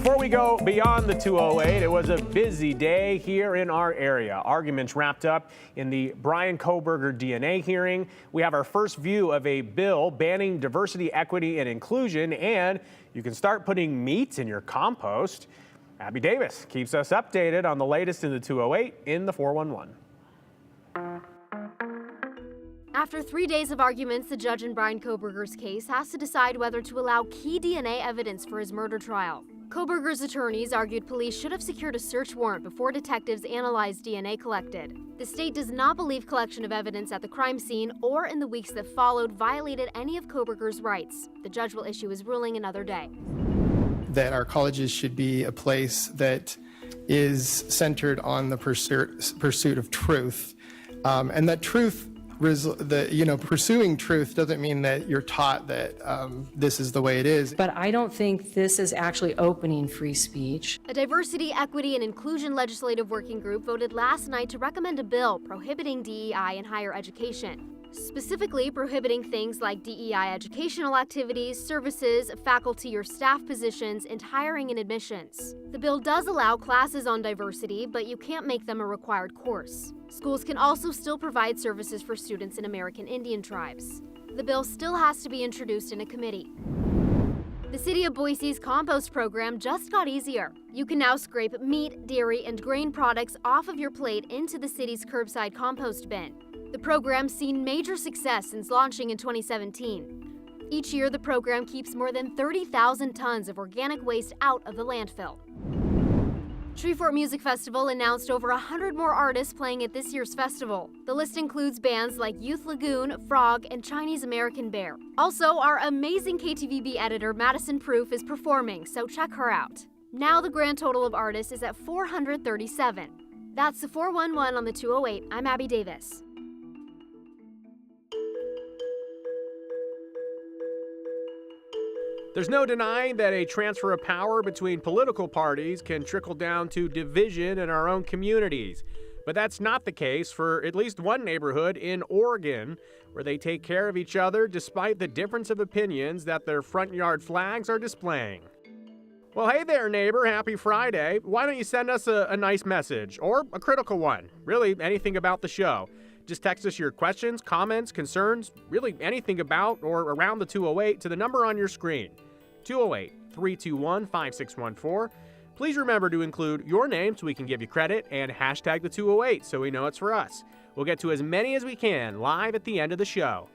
Before we go beyond the 208, it was a busy day here in our area. Arguments wrapped up in the Brian Kohberger DNA hearing. We have our first view of a bill banning diversity, equity, and inclusion, and you can start putting meat in your compost. Abby Davis keeps us updated on the latest in the 208 in the 411. After 3 days of arguments, the judge in Brian Kohberger's case has to decide whether to allow key DNA evidence for his murder trial. Kohberger's attorneys argued police should have secured a search warrant before detectives analyzed DNA collected. The state does not believe collection of evidence at the crime scene or in the weeks that followed violated any of Kohberger's rights. The judge will issue his ruling another day. That our colleges should be a place that is centered on the pursuit of truth, and that truth, pursuing truth doesn't mean that you're taught that this is the way it is. But I don't think this is actually opening free speech. A diversity, equity, and inclusion legislative working group voted last night to recommend a bill prohibiting DEI in higher education. Specifically prohibiting things like DEI educational activities, services, faculty or staff positions, and hiring and admissions. The bill does allow classes on diversity, but you can't make them a required course. Schools can also still provide services for students in American Indian tribes. The bill still has to be introduced in a committee. The city of Boise's compost program just got easier. You can now scrape meat, dairy, and grain products off of your plate into the city's curbside compost bin. The program's seen major success since launching in 2017. Each year, the program keeps more than 30,000 tons of organic waste out of the landfill. Treefort Music Festival announced over 100 more artists playing at this year's festival. The list includes bands like Youth Lagoon, Frog, and Chinese American Bear. Also, our amazing KTVB editor Madison Proof is performing, so check her out. Now the grand total of artists is at 437. That's the 411 on the 208. I'm Abby Davis. There's no denying that a transfer of power between political parties can trickle down to division in our own communities. But that's not the case for at least one neighborhood in Oregon, where they take care of each other despite the difference of opinions that their front yard flags are displaying. Well, hey there, neighbor. Happy Friday. Why don't you send us a nice message, or a critical one? Really, anything about the show. Just text us your questions, comments, concerns, really anything about or around the 208 to the number on your screen, 208-321-5614. Please remember to include your name so we can give you credit, and hashtag the 208 so we know it's for us. We'll get to as many as we can live at the end of the show.